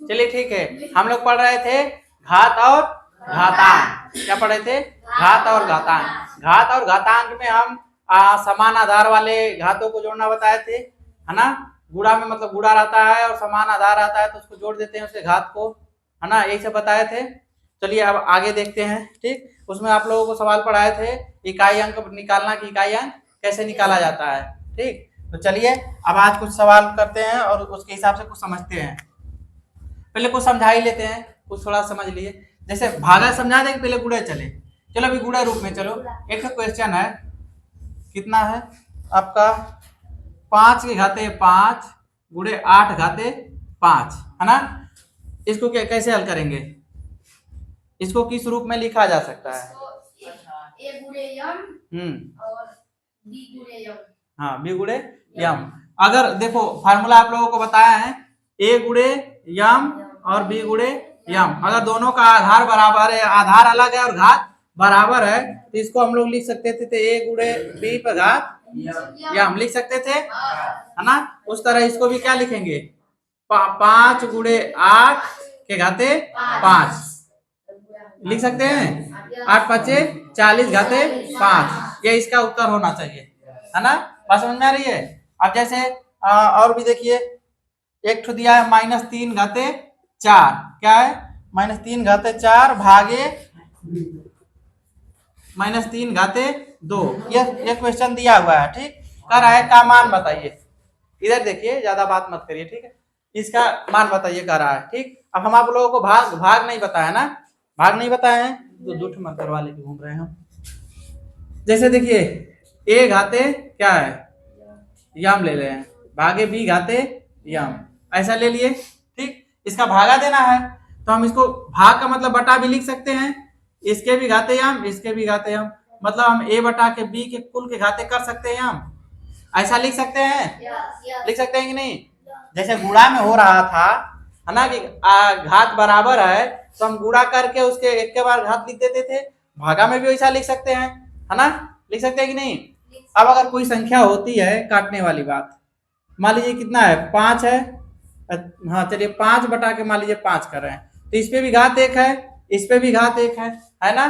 चलिए ठीक है, हम लोग पढ़ रहे थे घात और घातांक। क्या पढ़ रहे थे? घात और घातांक। घात और घातांक में हम समान आधार वाले घातों को जोड़ना बताए थे, है ना। गुणा में मतलब गुणा रहता है और समान आधार आता है तो उसको जोड़ देते हैं उसके घात को, है ना, यही सब बताए थे। चलिए अब आगे देखते हैं। ठीक, उसमें आप लोगों को सवाल पढ़ाए थे इकाई अंक निकालना कि इकाई अंक कैसे निकाला जाता है। ठीक, तो चलिए अब आज कुछ सवाल करते हैं और उसके हिसाब से कुछ समझते हैं। पहले कुछ समझा ही लेते हैं, कुछ थोड़ा समझ लिए। जैसे भागा समझा दें पहले गुणे चले। चलो अभी गुणे रूप में चलो। एक तो क्वेश्चन है, कितना है आपका 5 के घाते 5 गुणे 8 घाते 5, है ना। इसको कैसे हल करेंगे? इसको किस रूप में लिखा जा सकता है? ए गुणे यम और बी गुणे यम। हाँ, बी गुणे यम। अगर देखो फार्मूला आप लोगों को बताया है, ए गुणे यम और बी गुणे यम। अगर दोनों का आधार बराबर है, आधार अलग है और घात बराबर है, तो इसको हम लोग लिख सकते थे ए गुणे बी पर घात यम लिख सकते थे, है ना। उस तरह इसको भी क्या लिखेंगे? 5 गुणे 8 के घाते 5 लिख सकते हैं। 8 5 40 घाते 5, ये इसका उत्तर होना चाहिए, है ना। बात समझ में आ रही है? अब जैसे और भी देखिए, एक ठो दिया है -3 घाते 4। क्या है? -3 घाते 4 भागे -3 घाते 2। ये क्वेश्चन दिया हुआ है। ठीक, कह रहा है का मान बताइए। इधर देखिए, ज्यादा बात मत करिए, ठीक है। इसका मान बताइए कह रहा है। ठीक, अब हम आप लोगों को भाग नहीं बताया ना, भाग नहीं बताया है तो दूठ मत करवा लेके घूम रहे हैं हम। जैसे देखिए ए घाते क्या है यम ले रहे हैं, भागे बी घाते यम, ऐसा ले लिए। ठीक, इसका भागा देना है तो हम इसको भाग का मतलब बटा भी लिख सकते हैं। इसके भी घाते यम, इसके भी घाते यम, मतलब हम ए बटा के बी के कुल के घाते कर सकते हैं हम, ऐसा लिख सकते हैं। लिख सकते हैं कि नहीं? जैसे गुणा में हो रहा था, है ना, कि घात बराबर है तो हम गुणा करके उसके एक के बार घात लिख देते थे। भागा में भी वैसा लिख सकते हैं, है ना। लिख सकते हैं कि नहीं? अब अगर कोई संख्या होती है काटने वाली बात, मान लीजिए कितना है 5 है, हाँ चलिए 5 बटा के मान लीजिए 5 कर रहे हैं, तो इस पे भी घात 1 है, इस पे भी घात 1 है ना,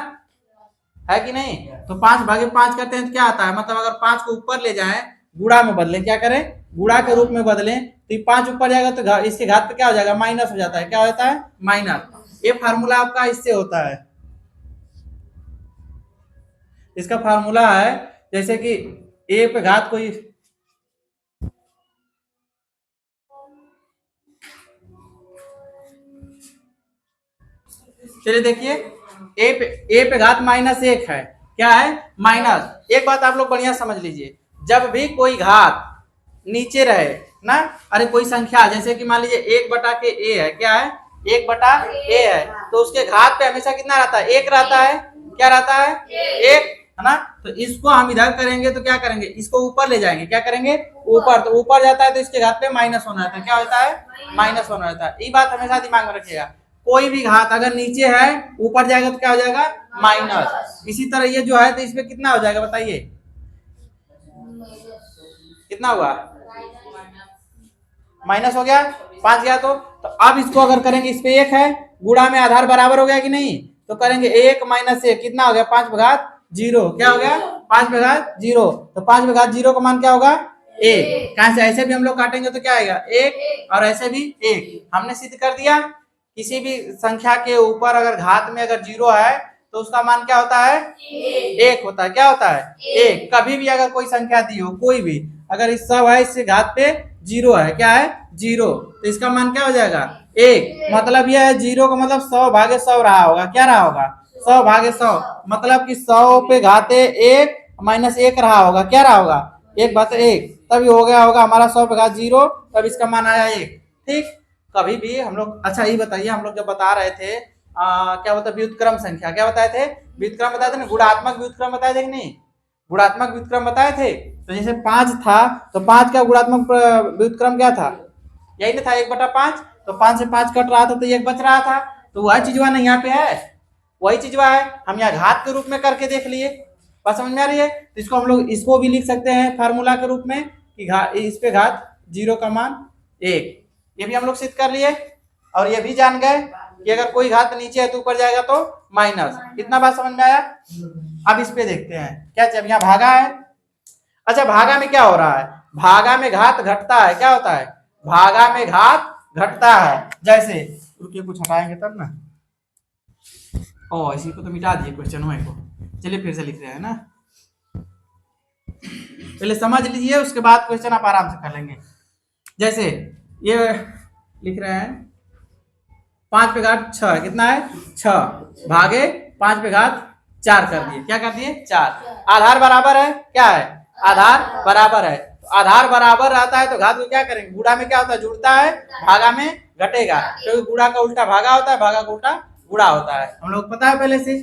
है कि नहीं। तो 5 भागे 5 करते हैं तो क्या आता है, मतलब अगर 5 को ऊपर ले जाए गुणा में बदलें, क्या करें गुणा के रूप में बदलें, तो 5 ऊपर जाएगा तो इसके घात पे क्या हो जाएगा, माइनस हो जाता है। क्या होता है? माइनस। ये फार्मूला आपका इससे होता है। इसका फार्मूला है जैसे कि ए पे घात कोई, चलिए देखिए ए पे घात -1 है। क्या है? माइनस। एक बात आप लोग बढ़िया समझ लीजिए, जब भी कोई घात नीचे रहे ना, अरे कोई संख्या जैसे कि मान लीजिए 1 बटा के ए है, क्या है 1 बटा ए है, तो उसके घात पे हमेशा कितना रहता है? 1 रहता है। क्या रहता है? 1, है ना। तो इसको हम इधर करेंगे तो क्या करेंगे, इसको ऊपर ले जाएंगे, क्या करेंगे ऊपर, तो ऊपर जाता है तो इसके घात पे माइनस होना रहता है। क्या होता है? माइनस होना रहता है। ये बात हमेशा दिमाग में रखिएगा, कोई भी घात अगर नीचे है ऊपर जाएगा तो क्या हो जाएगा? माइनस। इसी तरह ये जो है तो इसमें कितना हो जाएगा बताइए, कितना हुआ? माइनस हो गया, 5 गया तो अब इसको अगर करेंगे, इस पे 1 है, गुणा में आधार बराबर हो गया कि नहीं, तो करेंगे 1 - 1 कितना हो गया? 5 पे घात 0। क्या हो गया? 5 पे घात 0। तो 5 पे घात 0 का मान क्या होगा? 1। कहां से ऐसे भी हम लोग काटेंगे तो क्या आएगा? 1, और ऐसे भी 1। हमने सिद्ध कर दिया किसी भी संख्या के ऊपर अगर घात में अगर 0 है तो उसका मान क्या होता है? 1 होता है। क्या होता है? 1। कभी भी अगर कोई संख्या दी हो, कोई भी, अगर इस सब है इससे घात पे 0 है, क्या है? 0, तो इसका मान क्या हो जाएगा? 1। मतलब यह है 0 का मतलब 100 भागे 100 रहा होगा। क्या रहा होगा? 100 भागे 100, मतलब कि 100 पे घाते 1 -1 रहा होगा। क्या रहा होगा? 1 भागे 1, तभी हो गया होगा हमारा 100 पे घात 0, तब इसका मान आया 1। ठीक, कभी भी हम लोग, अच्छा ये बताइए, हम लोग जब बता रहे थे क्या बता, व्युत्क्रम संख्या क्या बताए थे? व्युत्क्रम बताए थे ना, गुणात्मक व्युत्क्रम बताए थे कि नहीं? गुणात्मक व्युत्क्रम बताए थे। तो जैसे 5 था तो 5 का गुणात्मक व्युत्क्रम क्या था? यही ना था, 1/5। तो 5 से 5 कट रहा था तो 1 बच रहा था, तो वह चीजवा नहीं यहाँ पे है, वही चीजवा है। हम यहाँ घात के रूप में करके देख लिए। बात समझ में आ रही है? तो इसको हम लोग इसको भी लिख सकते हैं फार्मूला के रूप में कि इस पे घात 0 का मान 1, ये भी हम लोग सिद्ध कर लिए। और ये भी जान गए कि अगर कोई घात नीचे है तो ऊपर जाएगा तो माइनस। इतना बात समझ में आया। अब इस पे देखते हैं क्या, जब यहाँ भागा है, अच्छा भागा में क्या हो रहा है, भागा में घात घटता है, क्या होता है, भागा में घात घटता है। जैसे रुकिए कुछ हटाएंगे तब ना, ओ इसी को तो मिटा दिए क्वेश्चन को, चलिए फिर से लिख रहे हैं ना, पहले समझ लीजिए उसके बाद क्वेश्चन आप आराम से कर लेंगे। जैसे ये लिख रहे हैं 5 पे घात 6 कितना है 6 भागे 5 पे घात 4 कर दिए, क्या कर दिए 4। आधार बराबर है, क्या है आधार बराबर है, तो आधार बराबर रहता है तो घात को क्या करेंगे, गुणा में क्या होता है जुड़ता है, भागा में घटेगा, क्योंकि तो गुणा का उल्टा भागा होता है, भागा का उल्टा गुणा होता है, हम लोग पता है पहले से।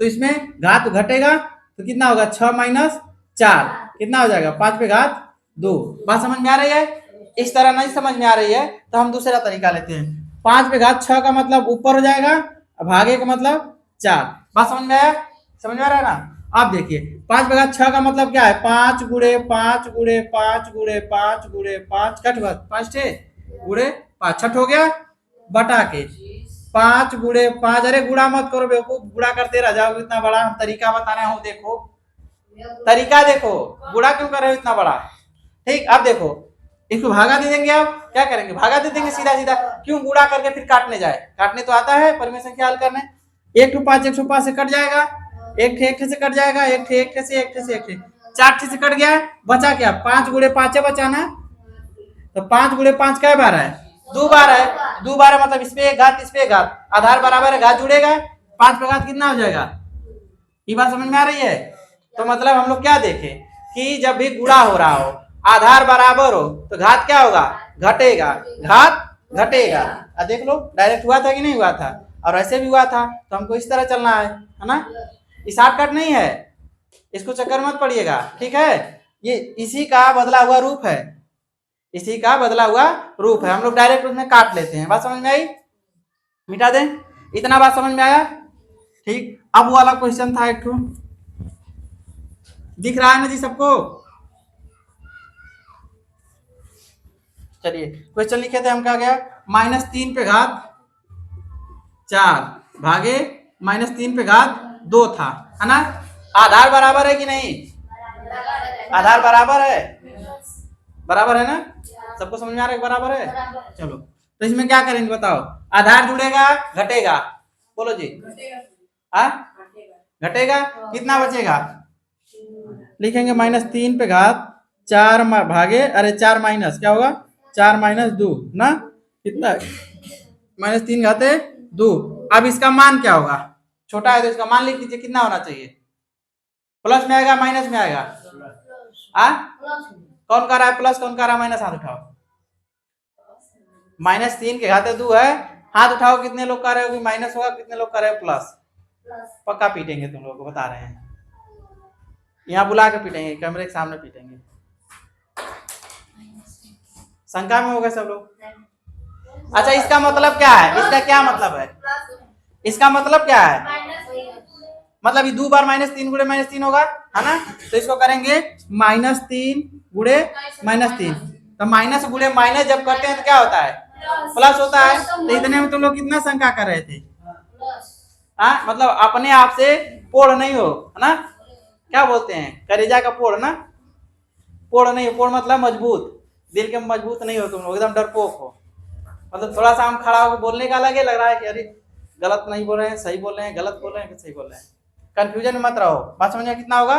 तो इसमें घात घटेगा तो कितना होगा 6 माइनस 4 कितना हो जाएगा 5 पे घात 2। बात समझ में आ रही है। इस तरह नहीं समझ में आ रही है तो हम दूसरा तरीका लेते हैं, 5 पे घात 6 का मतलब ऊपर हो जाएगा, भागे का मतलब 4। बात समझ में आया, समझ में आ रहा है ना। आप देखिए 5 पे घात 6 का मतलब क्या है, 5 गुणे 5 गुणे 5 गुणे 5 गुणे 5 कट 5 थे गुणे 5 छठ हो गया, बटा के 5 गुणे 5, अरे गुणा मत करो बेवकूफ, गुणा करते रह जाओगे इतना बड़ा, हम तरीका बता रहे हो, देखो तरीका देखो, गुणा क्यों कर रहे हो इतना बड़ा। ठीक, अब देखो इसको भागा दे देंगे, आप क्या करेंगे भागा दे देंगे सीधा सीधा, क्यों गुणा करके फिर काटने जाए, काटने तो आता है परिमेय संख्या हल करने। 1 to 5 1 to 5 से कट जाएगा, एक ठे से कट जाएगा, एक ठे से 4 ठे से कट गया, बचा क्या 5 गुणे 5 बचाना, तो 5 गुणे 5 क्या बार है 2 बार है, 2 बार है मतलब इस पे एक घात इस पे एक घात, आधार बराबर है घात जुड़ेगा, 5 पे घात कितना हो जाएगा, ये बात समझ में आ रही है। तो मतलब हम लोग क्या देखें कि जब भी गुणा हो रहा हो आधार बराबर हो तो घात क्या होगा घटेगा, घात घटेगा। देख लो डायरेक्ट हुआ था कि नहीं हुआ था, और ऐसे भी हुआ था, तो हमको इस तरह चलना है ना, शॉर्टकट नहीं है, इसको चक्कर मत पड़िएगा, ठीक है। ये इसी का बदला हुआ रूप है, इसी का बदला हुआ रूप है, हम लोग डायरेक्ट उसमें काट लेते हैं। बात समझ में आई, मिटा दें, इतना बात समझ में आया। ठीक, अब वाला क्वेश्चन था एक ठो, दिख रहा है ना जी सबको। चलिए क्वेश्चन लिखे थे हम, क्या गया -3 पे घात 4 भागे -3 पे घात 2 था, है ना। आधार बराबर है कि नहीं, आधार बराबर है, बराबर है ना, सबको समझ में आ रहा है बराबर है। चलो तो इसमें क्या करेंगे बताओ, आधार जुड़ेगा घटेगा, बोलो जी हाँ घटेगा, कितना बचेगा, लिखेंगे -3 पे घात 4 भागे, अरे 4 माइनस क्या होगा 4 माइनस 2 ना, कितना -3 घाते 2। अब इसका मान क्या होगा, छोटा है तो इसका मान लिख दीजिए, कितना होना चाहिए, प्लस में आएगा माइनस में आएगा, कौन कर रहा है प्लस, कौन कर रहा है माइनस, हाथ उठाओ। -3 के घाते 2 है, हाथ उठाओ कितने लोग कर रहे हो कि माइनस होगा, कितने लोग कर रहे हो प्लस। पक्का पीटेंगे तुम लोगों को बता रहे हैं, यहाँ बुला के पीटेंगे, कैमरे के सामने पीटेंगे, शंका में हो गए सब लोग। अच्छा इसका मतलब क्या है, इसका क्या मतलब है, इसका मतलब क्या है, मतलब ये 2 बार -3 गुणे -3 होगा, है ना, तो इसको करेंगे -3 गुणे -3, तो माइनस गुणे माइनस जब करते हैं तो क्या होता है प्लस होता है। तो इतने में तुम लोग कितना शंका कर रहे थे, हाँ मतलब अपने आप से पोड़ नहीं हो, है ना, क्या बोलते हैं करेजा का पोड़ ना, पोड़ नहीं हो, पोड़ मतलब मजबूत, दिल के मजबूत नहीं हो तुम लोग, एकदम डरपोक हो, मतलब थोड़ा सा हम खड़ा होकर बोलने का अलग है, लग रहा है कि अरे गलत नहीं बोल रहे हैं, सही बोल रहे हैं, गलत बोल रहे हैं कि सही बोल रहे हैं, कंफ्यूजन में मत रहो। बात समझ में कितना होगा,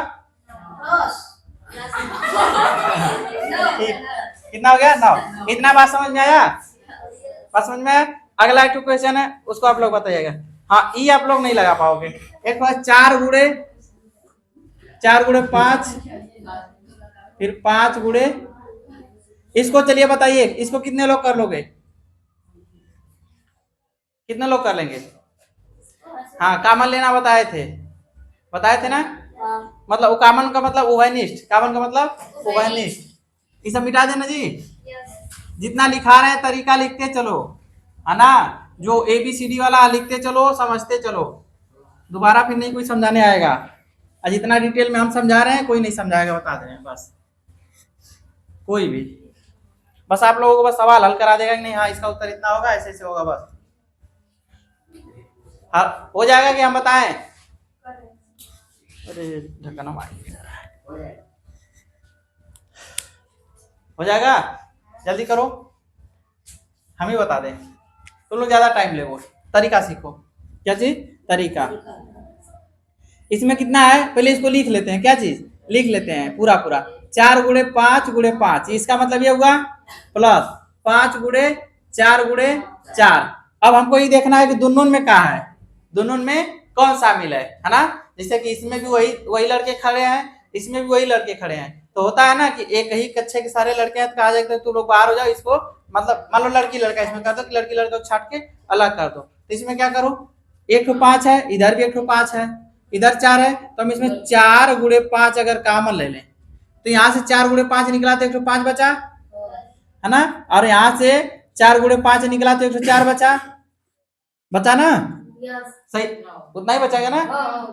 कितना हो गया 9, इतना बात समझ में आया, बात समझ में आया। अगला एक क्वेश्चन है उसको आप लोग बताइएगा, हाँ ये आप लोग नहीं लगा पाओगे, एक बार 4 गुणे 5 फिर 5 गुणे, इसको चलिए बताइए इसको कितने लोग कर लोगे, कितने लोग कर लेंगे, हाँ कॉमन लेना बताए थे ना, मतलब वो कॉमन का मतलब उभयनिष्ठ, कॉमन का मतलब उभयनिष्ठ, ये सब मिटा देना जी, जितना लिखा रहे हैं तरीका लिखते चलो, है ना, जो ABCD वाला लिखते चलो, समझते चलो, दोबारा फिर नहीं कोई समझाने आएगा, और जितना डिटेल में हम समझा रहे हैं कोई नहीं समझाएगा, बता दे रहे हैं बस, कोई भी, बस आप लोगों को बस सवाल हल करा देगा कि नहीं हाँ इसका उत्तर इतना होगा, ऐसे ऐसे होगा बस। हो जाएगा कि हम बताएं? अरे ढक्कन मार, हो जाएगा, जल्दी करो, हम ही बता दें, तुम लोग ज्यादा टाइम ले, वो तरीका सीखो। क्या चीज? तरीका। इसमें कितना है पहले इसको लिख लेते हैं, क्या चीज लिख लेते हैं पूरा पूरा। 4 × 5 × 5, इसका मतलब ये हुआ प्लस 5 × 4 × 4। अब हमको ये देखना है कि दोनों में क्या है, दोनों में कौन शामिल है ना। जैसे कि इसमें भी वही वही लड़के खड़े हैं, इसमें भी वही लड़के खड़े हैं, तो होता है ना कि एक ही कक्षा के सारे लड़के हैं तो कहा जाएगा तुम लोग बाहर हो जाओ, इसको मतलब मान लो लड़की लड़का इसमें कर दो, लड़की लड़का को छाट के अलग कर दो। तो इसमें क्या करो, 1 × 5 है, इधर भी 1 × 5 है, इधर 4 है, तो हम इसमें 4 × 5 अगर कॉमन ले लें तो यहाँ से 4 × 5 निकला तो 105 बचा, है ना। और यहाँ से 4 × 5 निकला तो 104 बचा, बचा ना, सही उतना ही बचाएगा ना।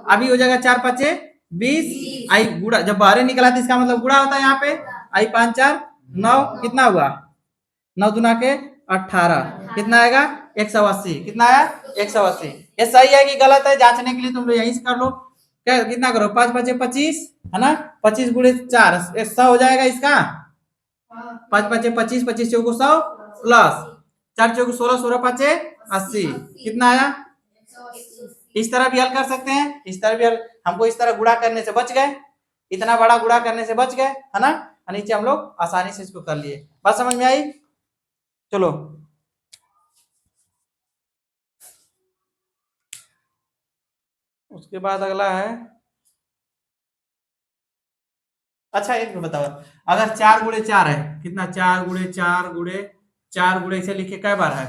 अभी हो जाएगा 4 × 5 = 20, आई गुड़ा जब बाहर निकला तो इसका मतलब गुड़ा होता है यहाँ पे, आई 5 × 4 = 9, कितना हुआ 9 दूना के 18, कितना आएगा 180, कितना आया 180। ये सही है कि गलत है जांचने के लिए तुम लोग यहीं से कर लो, क्या कितना करो 5 × 5 = 25, है ना, 25 × 4 100 हो जाएगा इसका, 5 × 5 = 25, 25 × 4 = 100 प्लस 4 × 4 = 16, 16 × 5 = 80, कितना आया। इस तरह भी हल कर सकते हैं, इस तरह भी हल, हमको इस तरह गुणा करने से बच गए, इतना बड़ा गुणा करने से बच गए, है ना। नीचे हम लोग आसानी से इसको कर लिए, बात समझ में आई। चलो उसके बाद अगला है, अच्छा एक बताओ, अगर 4 × 4 है, कितना 4 × 4 × 4 इसे लिखे कै बार है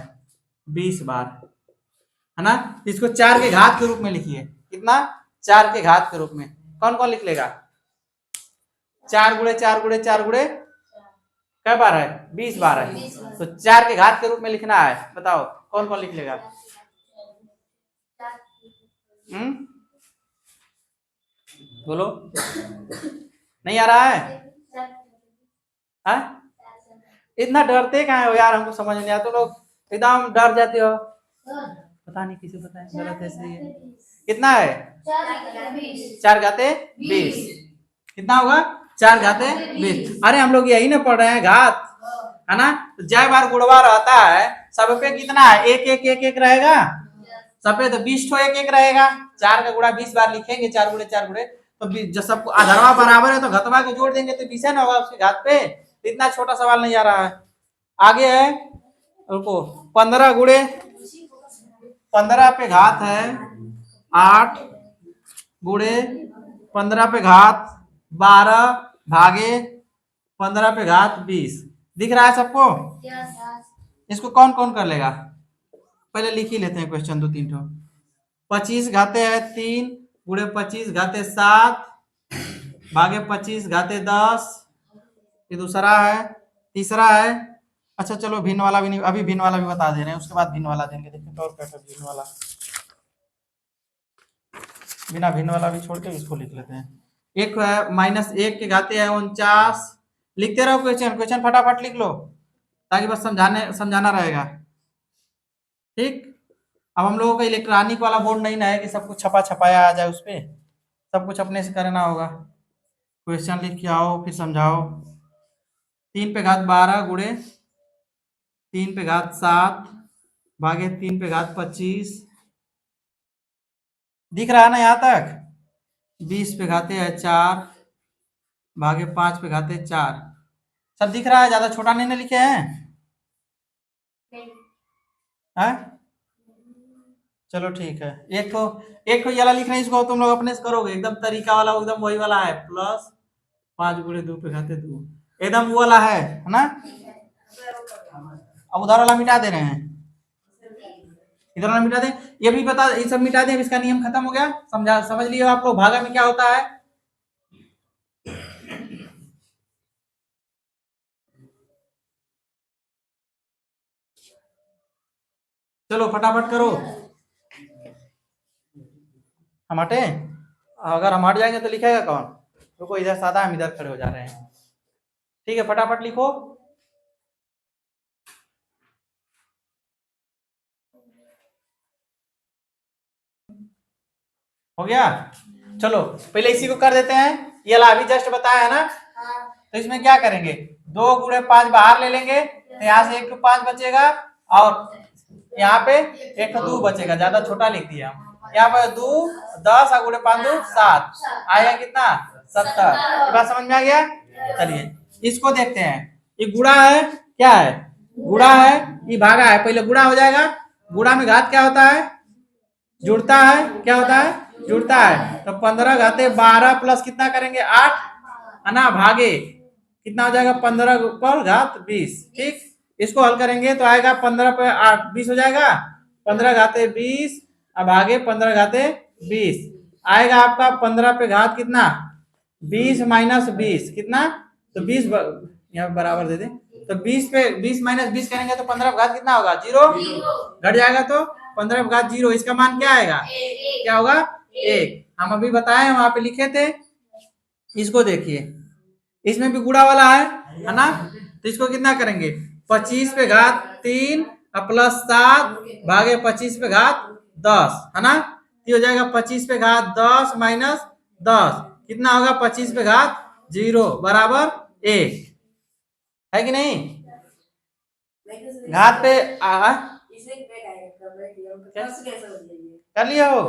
20 बार, है ना। तो इसको 4 के घात के रूप में लिखिए, कितना 4 के घात के रूप में, कौन कौन लिख लेगा 4 × 4 × 4 कै बार है 20 बार है, तो 4 के घात के रूप में लिखना है, बताओ कौन कौन लिख लेगा। बोलो, नहीं आ रहा है, इतना डरते कहाँ हो यार, हमको समझ नहीं आता, तो लोग एकदम डर जाते हो, पता नहीं किसी पता है, गलत है सही है, कितना है 4 × 20, कितना होगा 4 × 20। अरे हम लोग यही ना पढ़ रहे हैं घात, है ना। तो जय बार गुणवा रहता है, सब पे कितना है 1 1 1 1 रहेगा, सब पे तो 20 ठो 1 1 रहेगा, 4 का गुणा 20 बार लिखेंगे, 4 × 4 तो जब सबको आधारवा बराबर है तो घतवा को जोड़ देंगे तो 20 है ना होगा उसके घात पे। इतना छोटा सवाल नहीं आ रहा है, आगे है, रुको 15 × 15 पे घात है 8 × 15 पे घात 12 भागे 15 पे घात 20, दिख रहा है सबको। इसको कौन कौन कर लेगा, पहले लिख ही लेते हैं क्वेश्चन 2 3 ठो। 25 घाते है 3 × 25 घाते 7 भागे 25 घाते 10, ये दूसरा है। तीसरा है, अच्छा चलो भिन्न वाला भी नहीं, अभी भिन्न वाला भी बता दे रहे हैं, उसके बाद भिन्न वाला देंगे, देखिए और क्या भिन्न वाला, बिना भिन्न वाला भी छोड़ के इसको लिख लेते हैं। एक है -1 के घाते है 49, लिखते रहो क्वेश्चन, क्वेश्चन फटाफट लिख लो ताकि बस समझाना रहेगा, ठीक। अब हम लोगों का इलेक्ट्रॉनिक वाला बोर्ड नहीं ना है कि सब कुछ छपा छपाया आ जाए, उस पर सब कुछ अपने से करना होगा। क्वेश्चन लिख के आओ फिर समझाओ। 3 पे घात 12 × 3 पे घात 7 भागे 3 पे घात 25, दिख रहा है ना यहाँ तक। 20 पे घाते है 4 भागे 5 पे घाते 4, सब दिख रहा है, ज्यादा छोटा नहीं ना लिखे हैं, है? चलो ठीक है, एक तो ये वाला लिख रहे हैं, इसको तुम लोग अपने से करोगे, एकदम तरीका वाला एकदम वही वाला है, प्लस 5 × 2 पे घाते 2, एकदम वो वाला है ना। अब उधर वाला मिटा दे रहे हैं, इधर वाला मिटा दें, ये भी बता, ये सब मिटा दें, इसका नियम खत्म हो गया, समझ लियो आप लोग भागा में क्या होता है। चलो फटाफट करो, हम हटे, अगर हम हट जाएंगे तो लिखेगा कौन, रुको इधर सादा, हम इधर खड़े हो जा रहे हैं, ठीक है फटाफट लिखो। हो गया। चलो पहले इसी को कर देते हैं, ये वाला अभी जस्ट बताया है ना। तो इसमें क्या करेंगे, 2 गुणे 5 बाहर ले लेंगे, तो यहाँ से 1 to 5 बचेगा, और यहाँ पे 1 to 2 बचेगा, ज्यादा छोटा लिख दिया। यहाँ पर 2 10 और गुणे 5 2 7, आया कितना 70। ये बात समझ में आ गया। चलिए इसको देखते हैं, ये गुणा है, क्या है गुणा है, ये भागा है, पहले गुणा हो जाएगा। गुणा में घात क्या होता है, जुड़ता है, क्या होता है जुड़ता है। तो 15 घाते 12 प्लस कितना करेंगे 8, है ना, भागे कितना हो जाएगा 15 पर घात 20। ठीक, इसको हल करेंगे तो आएगा 15 पे 8 20 हो जाएगा, 15 घाते 20 अब आगे 15 घाते 20 आएगा आपका 15 पे घात कितना 20 माइनस 20 कितना, तो 20 यहाँ बराबर दे दे, तो 20 पे 20 माइनस 20 करेंगे तो 15 पे घात कितना होगा 0 घट जाएगा, तो 15 पे घात 0, इसका मान क्या आएगा, क्या होगा 1। हम अभी बताए वहां पे लिखे थे। इसको देखिए, इसमें भी गुणा वाला है ना, तो इसको कितना करेंगे 25 पे घात 3 प्लस 7 भागे 25 पे घात 10, है ना। ये हो जाएगा 25 पे घात 10 माइनस 10 कितना होगा 25 पे घात 0 बराबर 1, है कि नहीं। घात पे कर लिया हो,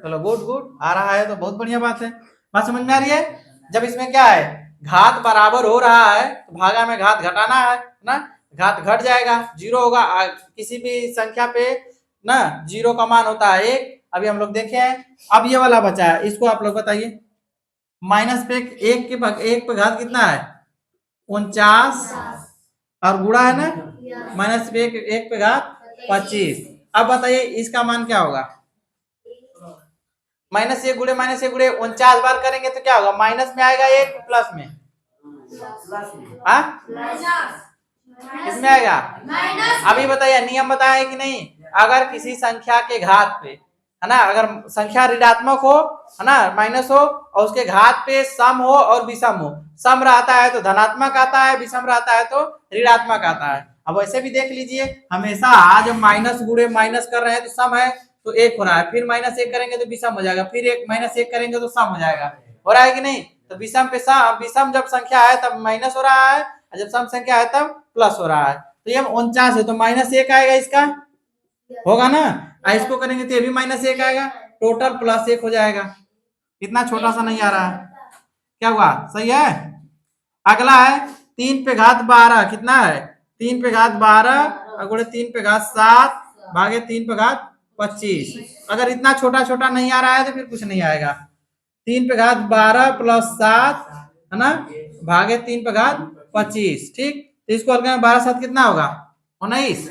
चलो गुड गुड, आ रहा है तो बहुत बढ़िया बात है। बात समझ में आ रही है। जब इसमें क्या है घात बराबर हो रहा है तो भागा में घात घटाना है ना, घात घट जाएगा 0 होगा। किसी भी संख्या पे ना 0 का मान होता है 1, अभी हम लोग देखे हैं। अब ये वाला बचा है, इसको आप लोग बताइए। माइनस पे 1 पे घात कितना है 49 और गुणा है ना, माइनस पे 1 पे घात 25। अब बताइए इसका मान क्या होगा, माइनस 1 गुणे 49 बार करेंगे तो क्या होगा, माइनस में आएगा 1 प्लस में, किसमें आएगा। अभी बताइए नियम बताया कि नहीं, अगर किसी संख्या के घात पे है ना, अगर संख्या ऋणात्मक हो है ना, माइनस हो और उसके घात पे सम हो और विषम हो, सम रहता है तो धनात्मक आता है, विषम रहता है तो ऋणात्मक आता है। अब वैसे भी देख लीजिए, हमेशा जब माइनस गुणे माइनस कर रहे हैं तो सम है तो 1 हो रहा है, फिर माइनस 1 करेंगे तो विषम हो जाएगा, फिर 1 माइनस 1 करेंगे तो सम हो जाएगा, हो रहा है कि नहीं। तो विषम पे विषम जब संख्या है तब माइनस हो रहा है, जब सम संख्या है तब प्लस हो रहा है। तो ये 49 है तो माइनस 1 आएगा, इसका होगा ना, इसको करेंगे तो ये भी माइनस 1 आएगा, टोटल प्लस 1 हो जाएगा। इतना छोटा सा नहीं आ रहा है, क्या हुआ सही है। अगला है 3 पे घात 12 कितना है, 3 पे घात 12 गुणे 3 पे घात 7 भागे 3 पे घात 25। अगर इतना छोटा छोटा नहीं आ रहा है तो फिर कुछ नहीं आएगा। 3 पे घात 12 प्लस 7 है ना, भागे 3 पे घात 25। ठीक, तो इसको हल करें 12 7 कितना होगा 19,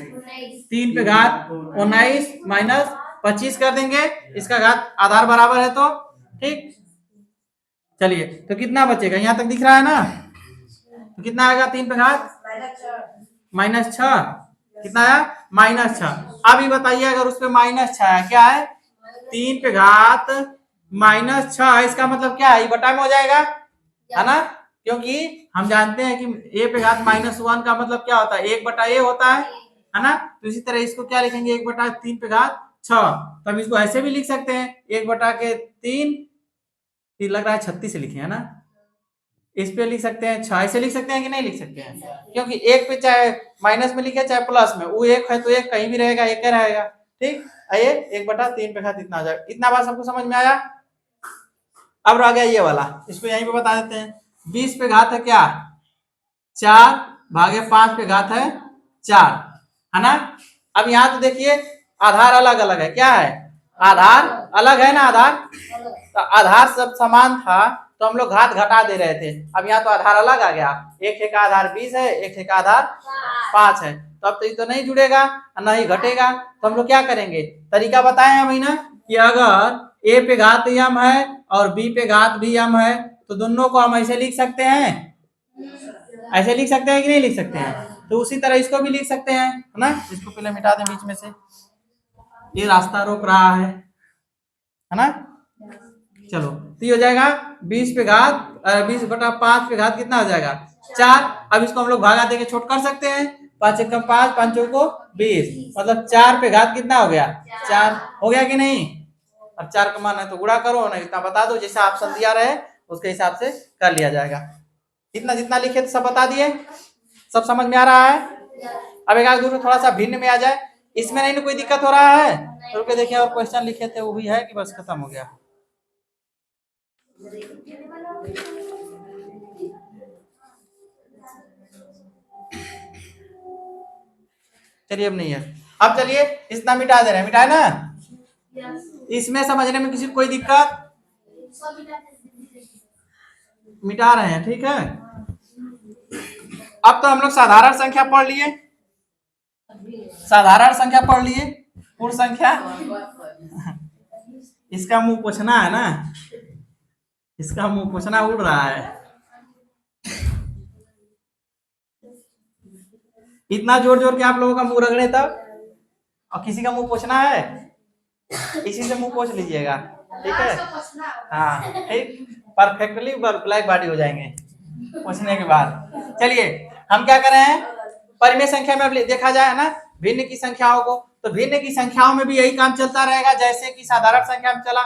3 पे घात 19 माइनस 25 कर देंगे, इसका घात आधार बराबर है तो ठीक। चलिए तो कितना बचेगा, यहाँ तक दिख रहा है ना, तो कितना आएगा 3 पे घात माइनस 6 कितना आया माइनस 6। अब ये बताइए अगर उस पे माइनस 6 है, क्या है 3 पे घात माइनस 6, इसका मतलब क्या है, ये बटा में हो जाएगा है ना, क्योंकि हम जानते हैं कि a पे घात -1 का मतलब क्या होता है 1 बटा a होता है ना। तो इसी तरह इसको क्या लिखेंगे 1 बटा 3 पे घात 6, तब इसको ऐसे भी लिख सकते हैं 1 बटा के 3, लग रहा है 36 लिखे है ना, इस पे लिख सकते हैं 6 ऐसे लिख सकते हैं कि नहीं लिख सकते हैं, क्योंकि 1 पे चाहे माइनस में लिखे चाहे प्लस में, वो 1 है तो 1 कहीं भी रहेगा 1 रहेगा। ठीक, आइए 1 बटा 3 पे घात इतना आ जाएगा। इतना बात सबको समझ में आया। अब रह गया ये वाला, इसको यहीं पे बता देते हैं। 20 पे घात है क्या 4 भागे 5 पे घात है 4 है ना। अब यहाँ तो देखिए आधार अलग अलग है, क्या है आधार अलग है ना, आधार तो आधार सब समान था तो हम लोग घात घटा दे रहे थे। अब यहाँ तो आधार अलग आ गया, एक का आधार 20 है, एक का आधार 5 है, तो अब तो ये तो नहीं जुड़ेगा ना ही घटेगा। तो हम लोग क्या करेंगे, तरीका बताए हैं ना कि अगर a पे घात m है और b पे घात भी m है तो दोनों को हम ऐसे लिख सकते हैं, ऐसे लिख सकते हैं कि नहीं लिख सकते हैं। तो उसी तरह इसको भी लिख सकते हैं है ना। इसको पहले मिटा दें बीच में से, ये रास्ता रोक रहा है ना। चलो तो ये हो जाएगा 20 पे घात 20 बटा 5 पे घात कितना हो जाएगा 4। अब इसको हम लोग भागा देके छोट कर सकते हैं, 5 एकम 5 5 चौको 20, मतलब 4 पे घात कितना हो गया 4 हो गया कि नहीं। अब 4 का मान है तो गुणा करो, नहीं इतना बता दो, जैसा ऑप्शन दिया रहे उसके हिसाब से कर लिया जाएगा। इतना जितना लिखे तो सब बता दिए, सब समझ में आ रहा है। अब एक आध दूर थोड़ा सा भिन्न में आ जाए, इसमें नहीं ना कोई दिक्कत हो रहा है, तो रुके देखिए और क्वेश्चन लिखे थे वो भी है कि बस खत्म हो गया। चलिए अब नहीं है, अब चलिए इतना मिटा दे रहे हैं, मिटाए ना। इसमें समझने में किसी को कोई दिक्कत, मिटा रहे हैं, ठीक है। अब तो हम लोग साधारण संख्या पढ़ लिए, साधारण संख्या पढ़ लिए, पूर्ण संख्या इसका मुंह पोछना है ना, इसका मुंह पोछना उड़ रहा है। इतना जोर जोर के आप लोगों का मुंह रगड़े तब, और किसी का मुंह पोछना है, इसी से मुंह पोछ लीजिएगा, ठीक है। हाँ ठीक, परफेक्टली ब्लैक बॉडी हो जाएंगे पोछने के बाद। चलिए हम क्या कर रहे हैं, परिमेय संख्या में अब देखा जाए ना भिन्न की संख्याओं को, तो भिन्न की संख्याओं में भी यही काम चलता रहेगा जैसे कि साधारण संख्या में चला,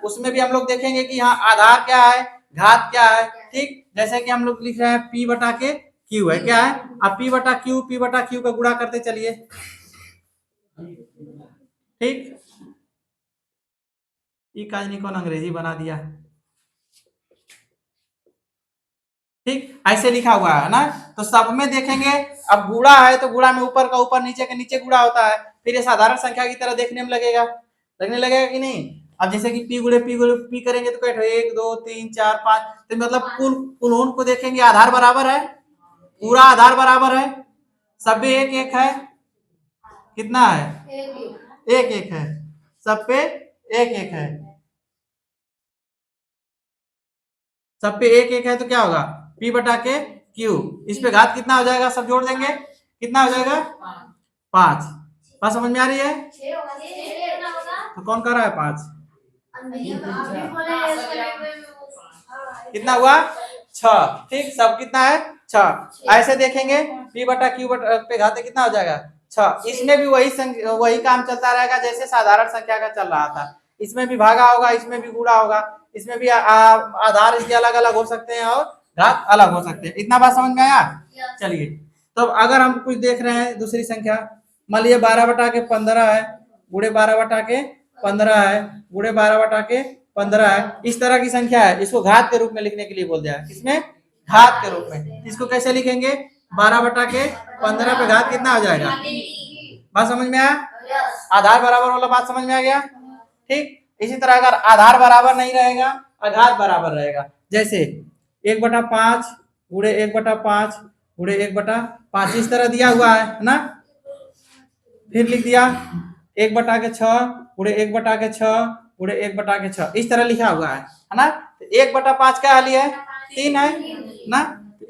उसमें भी हम लोग देखेंगे कि यहाँ आधार क्या है, घात क्या है, ठीक। जैसे कि हम लोग लिख रहे हैं P बटा के Q है, क्या है, अब P बटा Q का गुणा करते चलिए, ठीक। ये काजनी कौन अंग्रेजी बना दिया, ठीक, ऐसे लिखा हुआ है ना। तो सब में देखेंगे, अब गुणा है तो गुणा में ऊपर का ऊपर, नीचे का नीचे गुणा होता है, फिर ये साधारण संख्या की तरह देखने में लगेगा, लगने लगेगा कि नहीं। अब जैसे कि P गुणे P करेंगे तो क्या 1 2 3 4 5, तो मतलब कुल को देखेंगे, आधार बराबर है, पूरा आधार बराबर है, सब पे एक एक है, कितना है, एक एक है, सब पे एक एक है, सब पे एक एक है, तो क्या होगा P बटा के Q, इस पे घात कितना हो जाएगा, सब जोड़ देंगे, कितना हो जाएगा 5। बात समझ में आ रही है, तो कौन कर रहा है 5, कितना हुआ 6, ठीक, सब कितना है 6। ऐसे देखेंगे P बटा Q पे घात कितना हो जाएगा 6। इसमें भी वही काम चलता रहेगा जैसे साधारण संख्या का चल रहा था, इसमें भी भागा होगा, इसमें भी गुणा होगा, इसमें भी आधार इसके अलग अलग हो सकते हैं और घात अलग हो सकते हैं। इतना बात समझ में आया। चलिए तो अगर हम कुछ देख रहे हैं दूसरी संख्या, मान लीजिए 12 बटा के 15 है, गुणे 12 बटा के 15 है, गुणे 12 बटा के 15 है, इस तरह की संख्या है, इसको घात के रूप में लिखने के लिए बोल दिया, किसमें, घात के रूप में। इसको कैसे लिखेंगे, 12 बटा के 15 पे घात कितना हो जाएगा, बात समझ में आया, आधार बराबर वाला बात समझ में आ गया, ठीक। इसी तरह अगर आधार बराबर नहीं रहेगा और घात बराबर रहेगा, जैसे 1/5 गुणे 1/5 गुणे 1/5, इस तरह दिया हुआ है ना, फिर लिख दिया 1/6 गुणे 1/6 गुणे 1/6, इस तरह लिखा हुआ है ना। तो 1/5 क्या हाली है, 3 है ना,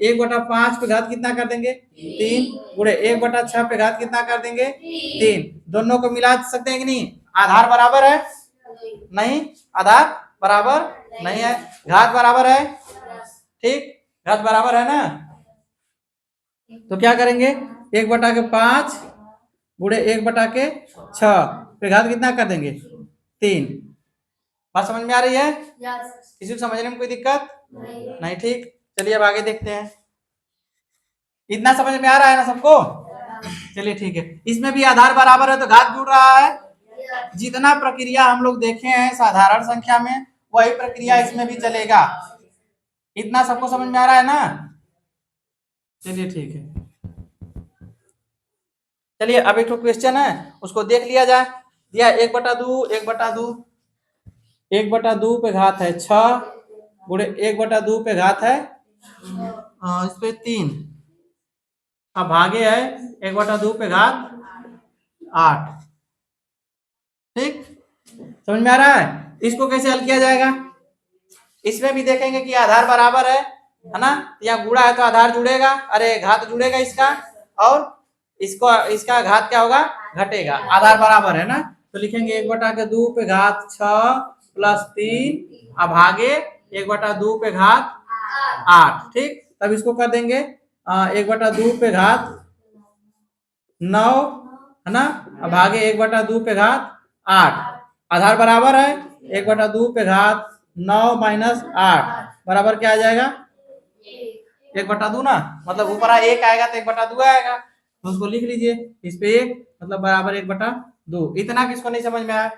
1/5 पे घात कितना कर देंगे 3, गुणे 1/6 पे घात कितना कर देंगे 3, दोनों को मिला सकते हैं कि नहीं, आधार बराबर है, नहीं, आधार बराबर नहीं है, घात बराबर है, ठीक, घात बराबर है ना। तो क्या करेंगे 1/5 गुणे 1/6 पे घात कितना कर देंगे 3। बात समझ में आ रही है, किसी को समझने में कोई दिक्कत नहीं, ठीक। चलिए अब आगे देखते हैं, इतना समझ में आ रहा है ना सबको, चलिए ठीक है। इसमें भी आधार बराबर है तो घात जुड़ रहा है, जितना प्रक्रिया हम लोग देखे हैं साधारण संख्या में वही प्रक्रिया इसमें भी चलेगा, इतना सबको समझ में आ रहा है ना, चलिए ठीक है। चलिए अब एक क्वेश्चन है उसको देख लिया जाए, दिया 1/2 1/2 1/2 पे घात है 6 गुणे 1/2 पे घात है इस पे 3, अब भागे है 1/2 पे घात 8, ठीक, समझ में आ रहा है। इसको कैसे हल किया जाएगा, इसमें भी देखेंगे कि आधार बराबर है ना, यहाँ गुणा है तो आधार जुड़ेगा, अरे घात जुड़ेगा इसका, और इसका घात क्या होगा, घटेगा, आधार बराबर है ना। तो लिखेंगे 1/2 पे घात 6 प्लस 3 अब आगे 1/2 पे घात 8, ठीक। तब इसको कर देंगे 1/2 पे घात 9 है ना, अब आगे 1/2 पे घात 8, आधार बराबर है 1/2 पे घात 9 माइनस 8 बराबर क्या आ जाएगा? 1/2 ना, मतलब ऊपर 1 आएगा तो 1/2 आएगा, तो उसको लिख लीजिए इस पे 1 मतलब बराबर 1/2। इतना किसको नहीं समझ में आया?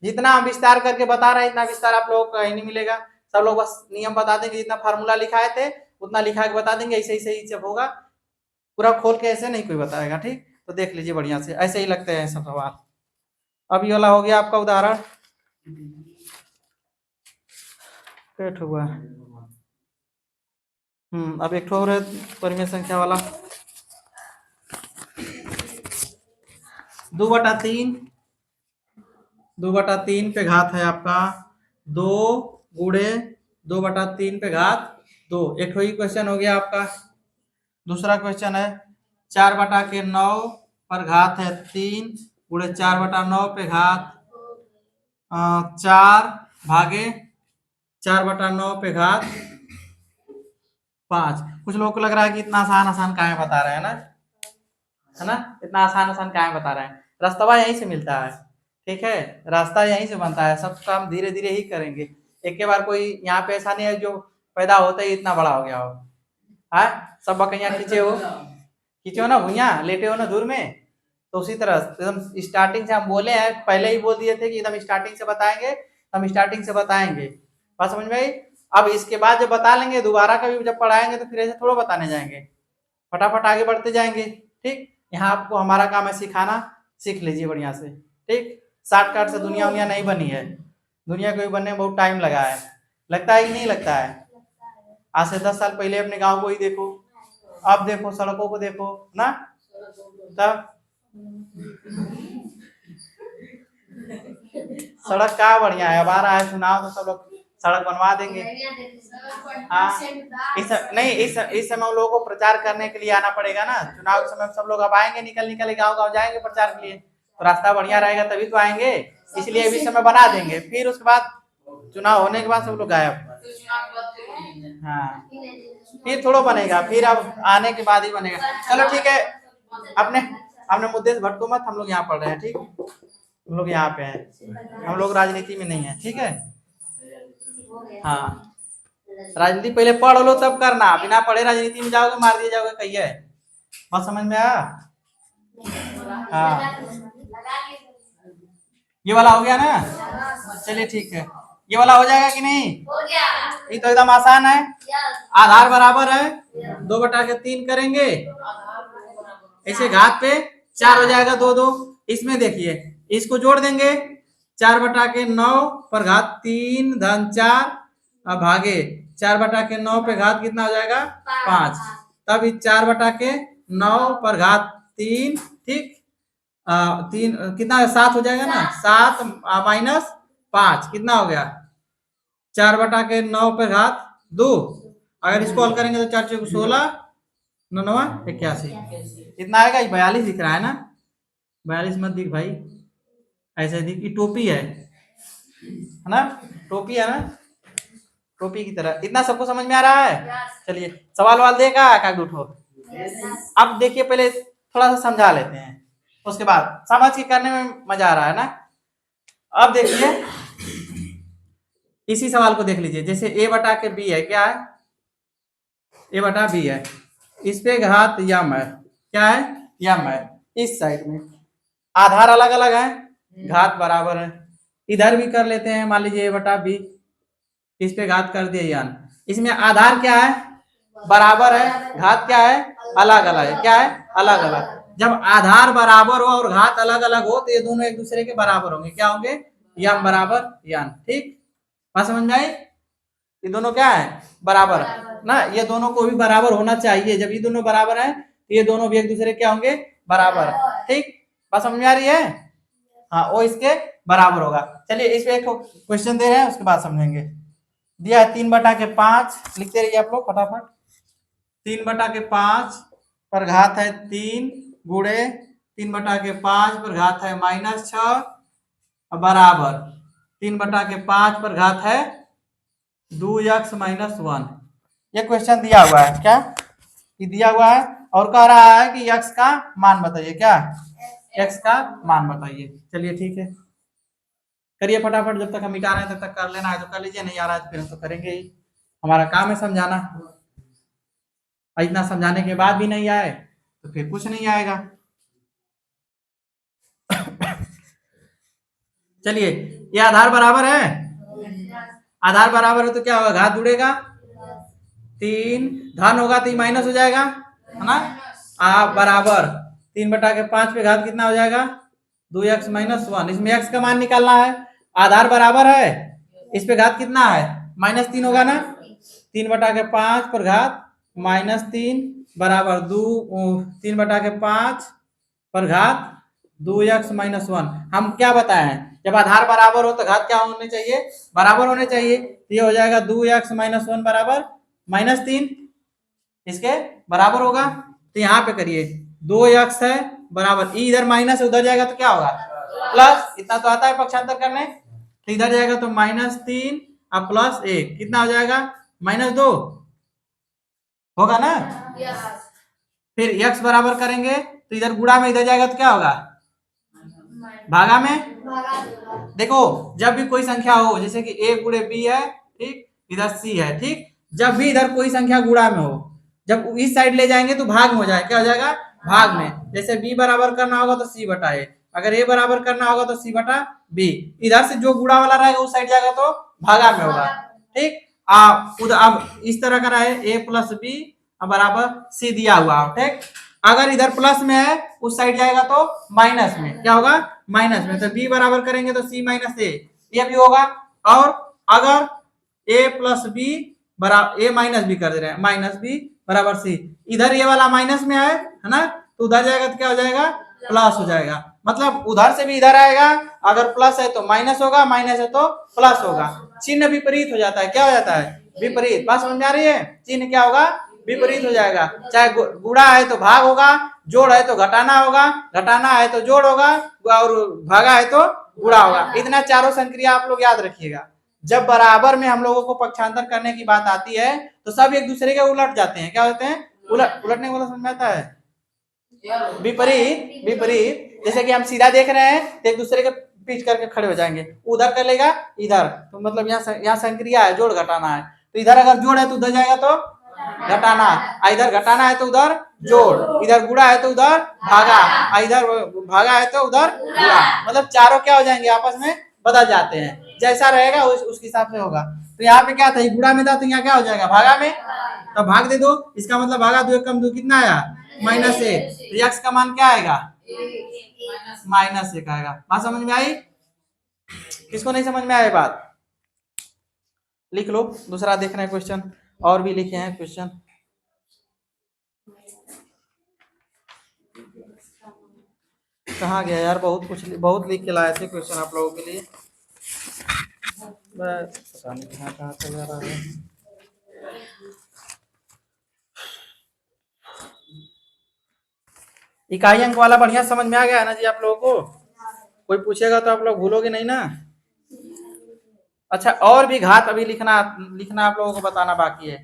जितना हम विस्तार करके बता रहे हैं इतना विस्तार आप लोगों को कहीं नहीं मिलेगा। सब लोग बस नियम बता देंगे, जितना फार्मूला लिखाए थे उतना लिखा के बता देंगे, ऐसे ही सही सब होगा। पूरा खोल के ऐसे नहीं कोई बताएगा, ठीक? तो देख लीजिए बढ़िया से, ऐसे ही लगते हैं सब सवाल। अब ये वाला हो गया आपका उदाहरण, पेट हुआ। अब एक और है परिमेय संख्या वाला, 2/3। 2/3 पे घात है आपका 2 गुणे 2/3 पे घात 2। एक ही क्वेश्चन हो गया आपका। दूसरा क्वेश्चन है 4/9 पर घात है 3 गुणे 4/9 पे घात 4 भागे 4/9 पे घात 5। कुछ लोगों को लग रहा है कि इतना आसान आसान काहे बता रहे हैं ना, है ना? इतना आसान आसान काहे बता रहे हैं? रास्ता यहीं से मिलता है, ठीक है? रास्ता यहीं से बनता है, सब काम धीरे धीरे ही करेंगे। एक के बार कोई यहाँ पे ऐसा नहीं है जो पैदा होता ही इतना बड़ा हो गया हो। हाँ, सब बकैया खींचे हो ना भुइया, लेटे हो ना दूर में, तो उसी तरह एकदम स्टार्टिंग से हम बोले हैं, पहले ही बोल दिए थे कि एकदम स्टार्टिंग से बताएंगे, हम स्टार्टिंग से बताएंगे। बात समझ में आई? अब इसके बाद जब बता लेंगे दोबारा कभी जब पढ़ाएंगे तो फिर ऐसे थोड़ा बताने जाएंगे, फटाफट आगे बढ़ते जाएंगे, ठीक? यहाँ आपको हमारा काम है सिखाना, सीख लीजिए बढ़िया से, ठीक? शॉर्टकट से दुनिया उनिया नहीं बनी है, दुनिया को बनने में बहुत टाइम लगा है। लगता है कि नहीं लगता है? आज से 10 साल पहले अपने गांव को ही देखो, अब देखो सड़कों को देखो ना, तब सड़क क्या बढ़िया है, अब आ रहा है चुनाव तो सब लोग सड़क बनवा देंगे। हाँ, नहीं इस समय लोगों को प्रचार करने के लिए आना पड़ेगा ना, चुनाव के समय सब लोग अब आएंगे, निकल निकल गाँव गाँव जाएंगे प्रचार के लिए, तो रास्ता बढ़िया रहेगा तभी तो आएंगे, इसलिए अभी समय बना देंगे, फिर उसके बाद चुनाव होने के बाद सब लोग गायब। हाँ, फिर थोड़ा बनेगा, फिर अब आने के बाद ही बनेगा। चलो ठीक है, अपने अपने मुद्दे से भटको मत, हम लोग यहाँ पढ़ रहे हैं, ठीक? हम लोग यहाँ पे हैं, हम लोग राजनीति में नहीं है, ठीक है? हाँ, राजनीति पहले पढ़ लो तब करना, बिना पढ़े राजनीति में जाओगे मार दिए जाओगे, कहिए बात समझ में आया? हाँ, ये वाला हो गया ना, चलिए ठीक है, ये वाला हो जाएगा कि नहीं? ये तो एकदम आसान है, आधार बराबर है 2/3 करेंगे, ऐसे घात पे 4 हो जाएगा 2 2, इसमें देखिए इसको जोड़ देंगे, 4/9 पर घात 3 धन 4 भागे 4/9 पे घात कितना हो जाएगा? 5। तब 4/9 पर घात 3, ठीक? 3 कितना 7 हो जाएगा ना, 7 माइनस 5 कितना हो गया? 4/9 पे घात 2। अगर इसको हल करेंगे तो 4 4 16 9 9 81, इतना आएगा। 42 दिख रहा है ना, 42 मत दिख भाई, ऐसे दिख, ये टोपी है ना, टोपी है ना, टोपी की तरह। इतना सबको समझ में आ रहा है? चलिए सवाल वाल देगा का उठो। अब देखिए पहले थोड़ा सा समझा लेते हैं, उसके बाद समझ के करने में मजा आ रहा है ना। अब देखिए इसी सवाल को देख लीजिए, जैसे a/b है, क्या है? a/b है, इस पे घात यम है, क्या है? यम है। इस साइड में आधार अलग अलग है, घात बराबर है। इधर भी कर लेते हैं, मान लीजिए a/b, इस पे घात कर दिए यन, इसमें आधार क्या है? बराबर है, घात क्या है? अलग अलग है, क्या है? अलग अलग। जब आधार बराबर हो और घात अलग अलग हो तो ये दोनों एक दूसरे के बराबर होंगे, क्या होंगे? यम बराबर यन, ठीक? बात समझ में आई? ये दोनों क्या है? बराबर ना, ये दोनों को भी बराबर होना चाहिए, जब ये दोनों बराबर है तो ये दोनों भी एक दूसरे क्या होंगे? बराबर, ठीक? बात समझ में आ रही है? हाँ, वो इसके बराबर होगा। चलिए इस पे एक क्वेश्चन दे रहे हैं, उसके बाद समझेंगे। दिया है 3/5, लिखते रहिए आप लोग फटाफट। 3/5 पर घात है 3 गुणे 3/5 पर घात है -6 बराबर 3/5 पर घात है 2x - 1। ये क्वेश्चन दिया हुआ है, क्या ये दिया हुआ है? और कह रहा है कि x का मान बताइए, क्या x का मान बताइए। चलिए ठीक है, करिए फटाफट, जब तक हम मिटा रहे हैं तब तक कर लेना है तो कर लीजिए, नहीं आ रहा है तो फिर हम तो करेंगे ही, हमारा काम है समझाना। और इतना समझाने के बाद भी नहीं आए तो फिर कुछ नहीं आएगा। चलिए, ये आधार बराबर है, आधार बराबर है तो क्या होगा, घात जुड़ेगा, 3 धन होगा तो माइनस हो जाएगा, है ना। बराबर 3/5 पे घात कितना हो जाएगा, 2x - 1। इसमें x का मान निकालना है, आधार बराबर है, इस पे घात कितना है, -3 होगा ना, 3/5 पर घात -3 बराबर 3/5 पर घात 2x - 1। हम क्या बताए हैं, जब आधार बराबर हो तो घात क्या होने चाहिए, बराबर होने चाहिए। तो ये हो जाएगा 2x - 1 बराबर -3, इसके बराबर होगा। तो यहाँ पे करिए, 2x है बराबर, इधर माइनस उधर जाएगा तो क्या होगा, प्लस। इतना तो आता है पक्षांतर करने, तो इधर जाएगा तो -3 और +1 कितना हो जाएगा, -2 होगा ना। फिर x बराबर करेंगे तो इधर गुणा में इधर जाएगा तो क्या होगा, भागा में। देखो जब भी कोई संख्या हो, जैसे कि a गुणे b है, ठीक, इधर c है, ठीक, जब भी इधर कोई संख्या गुणा में हो, जब इस साइड ले जाएंगे तो भाग में हो जाएगा, क्या हो जाएगा, भाग में। जैसे b बराबर करना होगा तो c/a, अगर a बराबर करना होगा तो c/b, इधर से जो गुणा वाला रहेगा उस साइड जाएगा तो भागा में होगा, ठीक। अब इस तरह का रहे, a + b बराबर c दिया हुआ, ठीक। अगर इधर प्लस में है उस साइड जाएगा तो माइनस में, क्या होगा, माइनस में। तो b बराबर करेंगे तो c - a, ये भी होगा। और अगर a + b बराबर, a - b कर दे रहे हैं, -b बराबर c, इधर ये वाला माइनस में है ना, तो उधर जाएगा तो क्या हो जाएगा, प्लस हो जाएगा। मतलब उधर से भी इधर आएगा, अगर प्लस है तो माइनस होगा, माइनस है तो प्लस होगा। चिन्ह विपरीत हो जाता है, क्या हो जाता है, विपरीत। बात समझ में आ रही है, चिन्ह क्या होगा, विपरीत हो जाएगा। चाहे गुणा है तो भाग होगा, जोड़ है तो घटाना होगा, घटाना है तो जोड़ होगा, और भागा है तो गुणा होगा। इतना चारों संक्रिया आप लोग याद रखिएगा। जब बराबर में हम लोगों को पक्षांतर करने की बात आती है तो सब एक दूसरे के उलट जाते हैं, क्या होते हैं, उलटने वाला समझ में आता है, विपरीत। विपरीत जैसे कि हम सीधा देख रहे हैं तो एक दूसरे के पीछ करके खड़े हो जाएंगे, उधर कर लेगा इधर, तो मतलब यहाँ संक्रिया है, जोड़ घटाना है, तो इधर अगर जोड़ है तो उधर जाएगा तो घटाना, इधर घटाना है तो उधर जोड़, इधर गुणा है तो उधर भागा, इधर भागा है तो उधर गुणा। मतलब चारों क्या हो जाएंगे, आपस में बदल जाते हैं, जैसा रहेगा उसके हिसाब से होगा। तो यहाँ पे क्या था, गुणा में था तो यहाँ क्या हो जाएगा, भागा में, तो भाग दे दो, इसका मतलब भागा 2 कम 2 कितना आया, -1। तो x का मान क्या आएगा, -1 आएगा। बात समझ में आई, किसको नहीं समझ में आया बात, लिख लो। दूसरा देख रहे हैं क्वेश्चन, और भी लिखे हैं क्वेश्चन। कहाँ गया यार, बहुत लिख के लाए थे क्वेश्चन आप लोगों के लिए, पता नहीं कहाँ चला रहा है। इकाई अंक वाला बढ़िया समझ में आ गया है ना जी आप लोगों को, कोई पूछेगा तो आप लोग भूलोगे नहीं ना। अच्छा, और भी घात अभी लिखना आप लोगों को बताना बाकी है,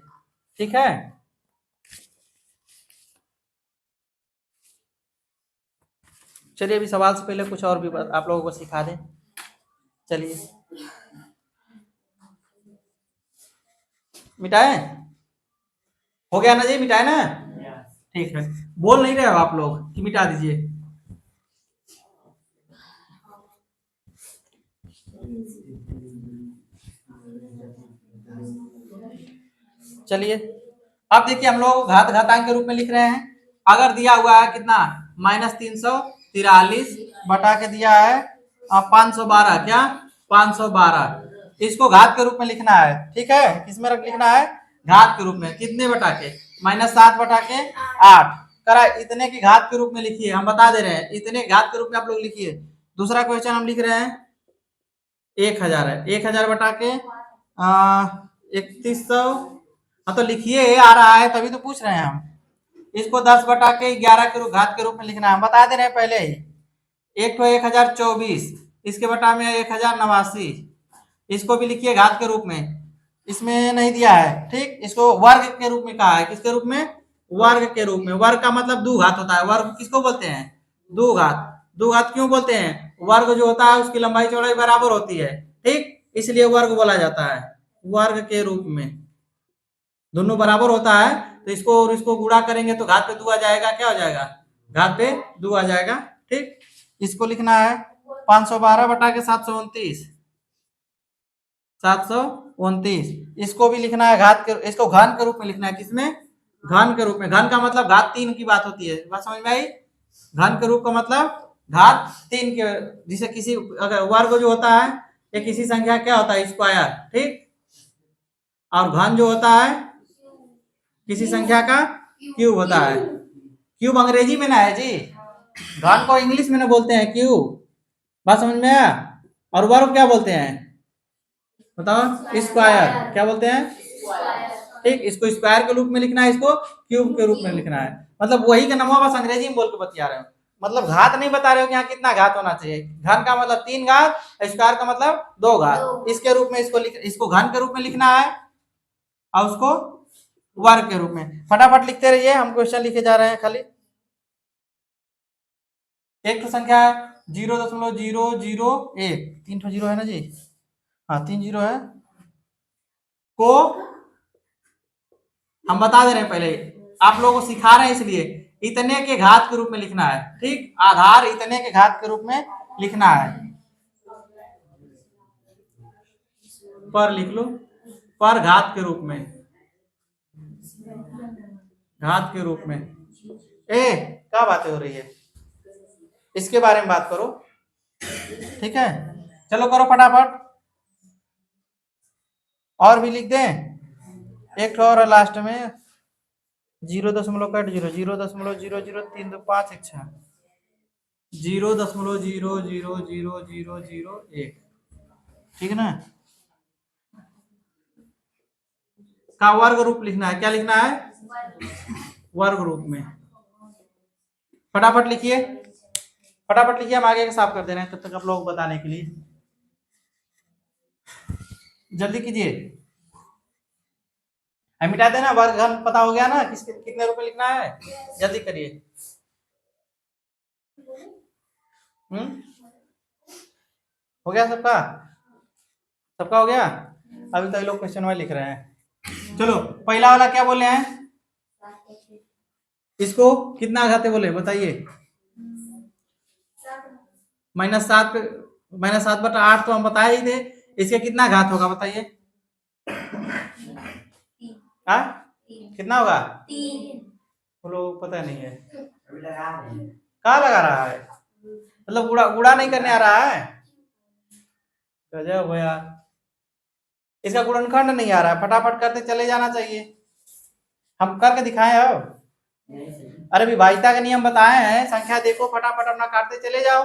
ठीक है। चलिए अभी सवाल से पहले कुछ और भी आप लोगों को सिखा दें। चलिए मिटाए, हो गया ना जी, मिटाए ना, ठीक है। बोल नहीं रहे हो आप लोग कि मिटा दीजिए, चलिए अब देखिए हम लोग घात घातांक के रूप में लिख रहे हैं। अगर दिया हुआ है कितना, -343 बटा के दिया है 512, क्या 512, इसको घात के रूप में लिखना है, ठीक है। किसमें लिखना है, घात के रूप में, कितने बटा के, -7 बटा के 8 करा, इतने की घात के रूप में लिखिए, हम बता दे रहे हैं, इतने घात के रूप में आप लोग लिखिए। दूसरा क्वेश्चन हम लिख रहे हैं 1000 है, 1000 बटा के 3100, हाँ तो लिखिए, आ रहा है तभी तो पूछ रहे हैं हम। इसको 10 बटा के 11 के घात के रूप में लिखना है, हम बता दे रहे हैं पहले ही। एक तो 1024, इसके बटा में 1089, इसको भी लिखिए घात के रूप में, इसमें नहीं दिया है, ठीक। इसको वर्ग के रूप में कहा है, किसके रूप में, वर्ग के रूप में। वर्ग का मतलब दो घात होता है, वर्ग किसको बोलते हैं, दो घात। दो घात क्यों बोलते हैं, वर्ग जो होता है उसकी लंबाई चौड़ाई बराबर होती है, ठीक, इसलिए वर्ग बोला जाता है। वर्ग के रूप में दोनों बराबर होता है, तो इसको और इसको गुणा करेंगे तो घात पे 2 आ जाएगा, क्या हो जाएगा, घात पे 2 आ जाएगा, ठीक। इसको लिखना है 512 बटा के 729, 729। इसको भी लिखना है घात के, इसको घन के रूप में लिखना है, किसमें, घन के रूप में। घन का मतलब घात 3 की बात होती है, बात समझ में आई। घन के रूप का मतलब घात 3 के, जिसे किसी अगर वर्ग जो होता है ये किसी संख्या क्या होता है, स्क्वायर, ठीक। और घन जो होता है किसी संख्या का क्यूब होता है। क्यूब अंग्रेजी में ना है जी, घन को इंग्लिश में ना बोलते हैं क्यूब, बात समझ में आया। और वर्ग क्या बोलते हैं, बताओ, स्क्वायर, क्या बोलते हैं, ठीक। इसको स्क्वायर के रूप में लिखना है, इसको क्यूब के रूप में लिखना है, मतलब वही का नमवा, बस अंग्रेजी में बोल के बतिया रहे हो, मतलब घात नहीं बता रहे हो कि यहाँ कितना घात होना चाहिए। घन का मतलब 3 घात, स्क्वायर का मतलब 2 घात, इसके रूप में इसको घन के रूप में लिखना है और उसको वर्ग के रूप में। फटाफट लिखते रहिए, हम क्वेश्चन लिखे जा रहे हैं खाली। एक तो संख्या है 0.001, 3 तो जीरो है ना जी, हाँ 3 जीरो है, को हम बता दे रहे हैं, पहले आप लोगों को सिखा रहे हैं इसलिए इतने के घात के रूप में लिखना है, ठीक। आधार इतने के घात के रूप में लिखना है, पर लिख लो, पर घात के रूप में, घात के रूप में। क्या बातें हो रही है, इसके बारे में बात करो, ठीक है। चलो करो फटाफट, और भी लिख दें, एक और है लास्ट में 0.0 0.0000325 इच्छा 0.00001, ठीक है ना, का वर्ग रूप लिखना है, क्या लिखना है, वर्ग रूप में। फटाफट लिखिए, फटाफट लिखिए, हम आगे का साफ कर दे रहे हैं, तब तक आप लोग बताने के लिए जल्दी कीजिए। हम मिटा देना, वर्ग घन पता हो गया ना, किसके कितने रुपए लिखना है, जल्दी करिए। हो गया सबका, सबका हो गया। अभी तो ये लोग क्वेश्चन में लिख रहे हैं। चलो पहला वाला क्या बोले हैं, इसको कितना घाते बोले बताइए, -7 पे -7/8 तो हम बताए ही थे, इसके कितना घात होगा बताइए, हाँ कितना होगा, 3। बोलो पता नहीं है, कहाँ लगा रहा है, मतलब गुड़ा गुड़ा नहीं करने आ रहा है, गजब हो यार, इसका गुणनखंड नहीं आ रहा है, फटाफट करते चले जाना चाहिए, हम करके दिखाएं अब। अरे विभाज्यता का नियम बताए हैं, संख्या देखो फटाफट अपना काटते चले जाओ,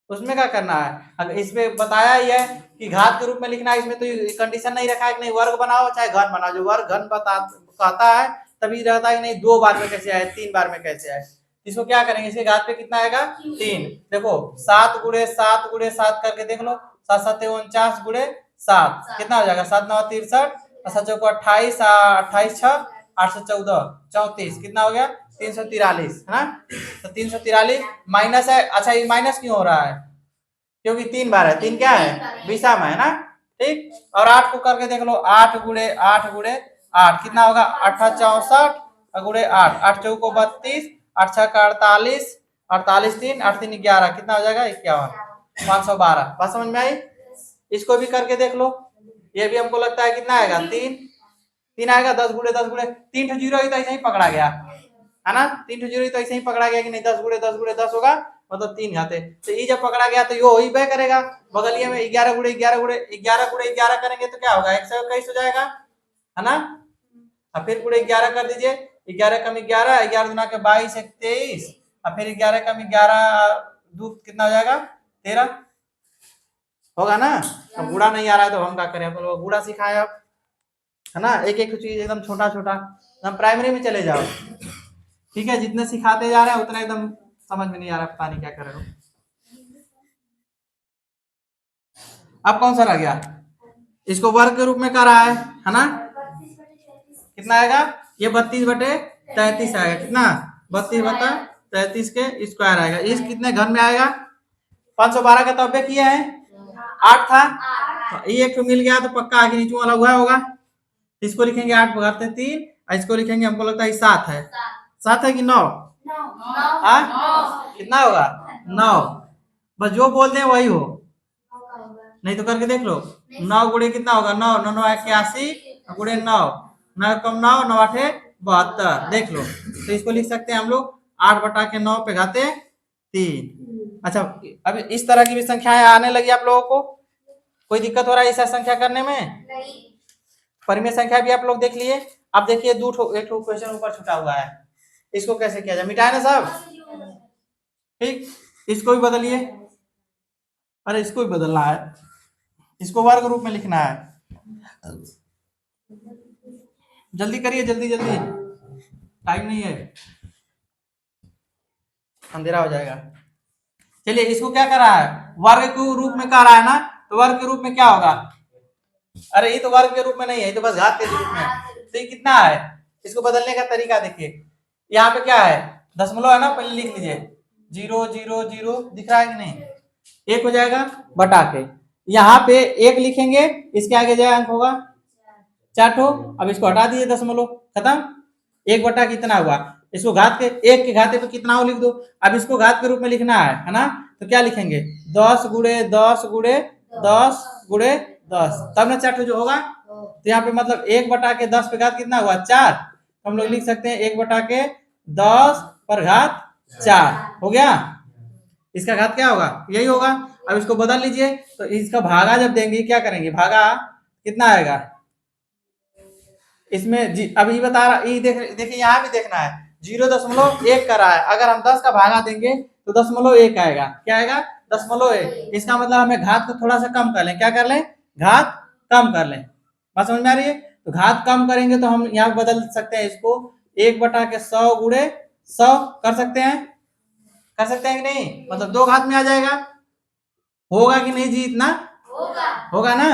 उसमें क्या करना है। अगर इसमें बताया ही है कि घात के रूप में लिखना है, इसमें तो कंडीशन नहीं रखा है कि नहीं वर्ग बनाओ चाहे घन बनाओ, जो वर्ग घन कहता है तभी रहता है कि नहीं 2 बार में कैसे आए, 3 बार में कैसे आए। इसको क्या करेंगे, इसके घात पे कितना आएगा 3, देखो 7 गुणे 7 गुणे 7 करके देख लो, 7 7 49 गुणे 7 कितना हो जाएगा, 7 9 63 और 7 चौको 28, 28 6 814 34, कितना हो गया 343, है ना। तो 343 माइनस है, अच्छा ये माइनस क्यों हो रहा है, क्योंकि 3 बार है, 3 क्या है विषम है ना, ठीक। और 8 को करके देख लो, 8 गुणे 8 गुणे 8 कितना होगा 8 64 गुणे 8, 8 चौको 32, 8 6 48, 48 3 8 3 11, कितना हो जाएगा 51, 512, बात समझ में आई। इसको भी करके देख लो, ये भी हमको लगता है कितना आएगा 3 आएगा, 10 गुणे 10 गुणे 3 तो जीरो ही तो ऐसे ही पकड़ा गया है ना, 3 तो जीरो ही तो ऐसे ही पकड़ा गया कि नहीं, 10 गुणे 10 गुणे 10 होगा, मतलब 3 घाते, तो ये जब पकड़ा गया तो ये हो ही बे करेगा, बगलिए में 11 गुणे 11 गुणे 11 गुणे 11 करेंगे तो क्या होगा 121 हो जाएगा, है ना। और फिर गुणे 11 कर दीजिए, 11 कम 11, 11 दुना के 22 23, और फिर 11 कम 11 दूध कितना हो जाएगा 13, होगा ना। अब गुड़ा नहीं आ रहा है तो हम क्या करें, तो गुड़ा सिखाए आप, है ना, एक एक चीज एकदम छोटा छोटा, हम प्राइमरी में चले जाओ, ठीक है, जितने सिखाते जा रहे हैं उतना एकदम समझ में नहीं आ रहा, पता नहीं क्या कर रहे हो। अब कौन सा रह गया, इसको वर्ग के रूप में कर रहा है ना, कितना आएगा ये 32/33 आएगा, कितना 32/33 के स्क्वायर आएगा, इस कितने घन में आएगा 512 का 90 किया है, 8 था, ये एक तो मिल गया तो पक्का आगे नीचे वाला हुआ होगा। इसको लिखेंगे 8 भगाते 3, और इसको लिखेंगे हमको लगता है 7 है। 7 है कि 9? कितना होगा? 9। बस जो बोल दें वही हो, नहीं तो करके देख लो। 9 गुणे कितना होगा? 9 9 9 81 गुणे 9, 9 कम 9 9 8 72, देख लो। तो इसको लिख सकते हैं हम लोग 8 बटा के 9 पे घाते 3। अच्छा, अब इस तरह की भी संख्याएं आने लगी आप लोगों को? कोई दिक्कत हो रहा है ऐसा संख्या करने में? परिमेय संख्या भी आप लोग देख लिए। अब देखिए एक क्वेश्चन ऊपर छुटा हुआ है, इसको कैसे किया जाए? मिटाए ना सब, ठीक। इसको भी बदलिए, अरे इसको भी बदलना है, इसको वर्ग रूप में लिखना है। जल्दी करिए, जल्दी जल्दी, टाइम नहीं है, अंधेरा हो जाएगा। चलिए, इसको क्या कर रहा है? वर्ग के रूप में कर रहा है ना, तो वर्ग के रूप में क्या होगा? अरे ये तो वर्ग के रूप में नहीं है, ये तो बस घात के रूप में। तो ये कितना है? इसको बदलने का तरीका देखिए, यहाँ पे क्या है? दशमलव है ना, पहले लिख लीजिए 0 0 0, दिख रहा है कि नहीं? 1 हो जाएगा बटा के, यहाँ पे 1 लिखेंगे, इसके आगे जो अंक होगा 4 ठो। अब इसको हटा दीजिए, दशमलव खत्म। 1 बटा कितना हुआ? इसको घात के 1 के घाते पे कितना हो लिख दो। अब इसको घात के रूप में लिखना है ना, तो क्या लिखेंगे? 10 गुणे 10 गुणे 10 गुणे 10, तब ना 4 जो होगा। तो यहाँ पे मतलब 1 बटा के 10 पे घात कितना हुआ? 4। तो हम लोग लिख सकते हैं 1 बटा के 10 पर घात 4 हो गया। इसका घात क्या होगा? यही होगा। अब इसको बदल लीजिए, तो इसका भागा जब देंगे क्या करेंगे? भागा कितना आएगा इसमें? अभी बता रहा, ये देखिए यहाँ भी देखना है, 0.1 कर रहा है। अगर हम 10 का भागा देंगे तो 0.1 आएगा। क्या आएगा? 0.1। इसका मतलब हमें घात को थोड़ा सा कम कर लें। क्या कर लें? घात कम कर लें। बात समझ में आ रही है? तो घात कम करेंगे तो हम यहाँ बदल सकते हैं इसको 1 बटा के 100 गुणे 100 कर सकते हैं, कर सकते हैं कि नहीं? मतलब 2 घात में आ जाएगा। होगा कि नहीं जी? इतना होगा ना।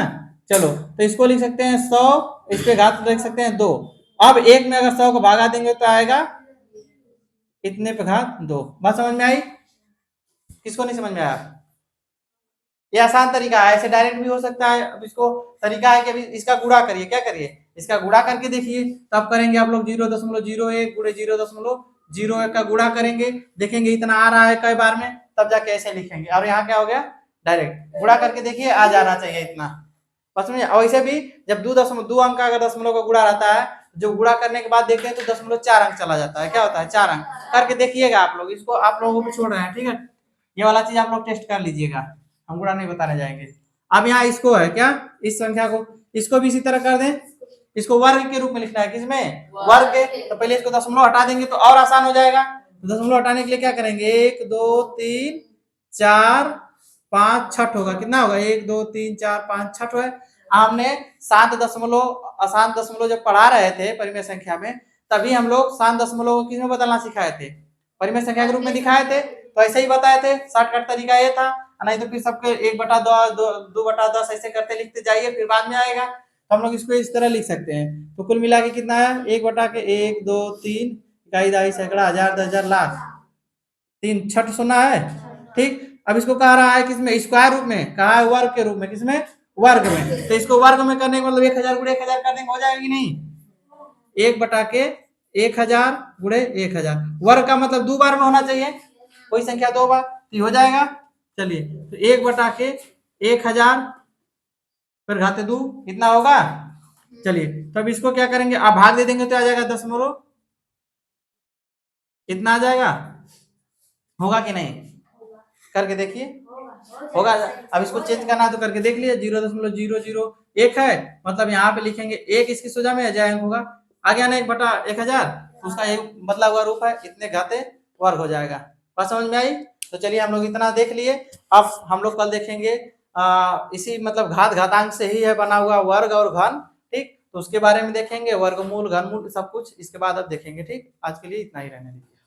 चलो, तो इसको लिख सकते हैं 100, इस पे घात लिख सकते हैं 2। अब 1 में अगर 100 को भागा देंगे तो आएगा इतने पे घात 2। बात समझ में आई? किसको नहीं समझ में आया? ये आसान तरीका है, ऐसे डायरेक्ट भी हो सकता है। अब इसको तरीका है कि अभी इसका गुणा करिए। क्या करिए? इसका गुणा करके देखिए, तब करेंगे आप लोग 0.01 गुणे 0.01 का गुणा करेंगे, देखेंगे इतना आ रहा है कई बार में, तब जाके ऐसे लिखेंगे। और यहाँ क्या हो गया? डायरेक्ट गुणा करके देखिए, आ जाना चाहिए इतना। बस में। और वैसे भी जब 2 अंक का अगर दशमलव का गुणा रहता है, जो गुणा करने के बाद देखते हैं तो 0.4 अंक चला जाता है। क्या होता है? 4 अंक। करके देखिएगा आप लोग, इसको आप लोगों को छोड़ रहे हैं, ठीक है? ये वाला चीज आप लोग टेस्ट कर लीजिएगा, हम गुणा नहीं बताने जाएंगे। अब यहाँ इसको है क्या, इस संख्या को, इसको भी इसी तरह कर दें। इसको वर्ग के रूप में लिखना है। किसमें? वर्ग के। तो पहले इसको दशमलव हटा देंगे तो और आसान हो जाएगा। तो दशमलव हटाने के लिए क्या करेंगे? 1 2 3 4 5 6 होगा। कितना होगा? 1 2 3 4 5 6 है। हमने शांत दशमलव अशांत दशमलव जब पढ़ा रहे थे परिमेय संख्या में, तभी हम लोग शांत दशमलव को किसमें बदलना सिखाए थे? परिमेय संख्या के रूप में दिखाए थे। तो ऐसे ही बताए थे, शॉर्टकट तरीका ये था। नहीं तो फिर सबके 1/2 ऐसे करते लिखते जाइए, फिर बाद में आएगा। तो हम लोग इसको इस तरह लिख सकते हैं। तो कुल मिला के कितना है? 1 बटा के 1 2 3 इकाई दहाई सैकड़ा हजार 10,000 लाख 3 छठ सुना है, ठीक। अब इसको कह रहा है किसमें? स्क्वायर रूप में कहा है, वर्ग के रूप में। किसमें? वर्ग में। तो इसको वर्ग में करने का मतलब 1000 गुणे 1000 करने को हो जाएगा कि नहीं? 1 बटा के 1000 गुणे 1000। वर्ग का मतलब 2 बार में होना चाहिए, कोई संख्या 2 बार तो हो जाएगा। चलिए, तो 1 बटा के 1000 फिर घाते 2 कितना होगा? चलिए, तब इसको क्या करेंगे? आप भाग दे देंगे तो आ जाएगा दशमलव, इतना आ जाएगा। होगा कि नहीं? करके देखिए, होगा। अब इसको चेंज करना है तो करके देख लिए। 0.001 है, मतलब यहाँ पे लिखेंगे 1 इसकी सोजा में जय अंक होगा। आ गया ना 1 बटा 1000, उसका एक बदला हुआ रूप है, इतने घाते वर्ग हो जाएगा। बात समझ में आई? तो चलिए, हम लोग इतना देख लिए। अब हम लोग कल देखेंगे इसी मतलब घातांक से ही है बना हुआ वर्ग और घन, ठीक। तो उसके बारे में देखेंगे, वर्गमूल घनमूल सब कुछ इसके बाद अब देखेंगे, ठीक। आज के लिए इतना ही रहने दीजिए।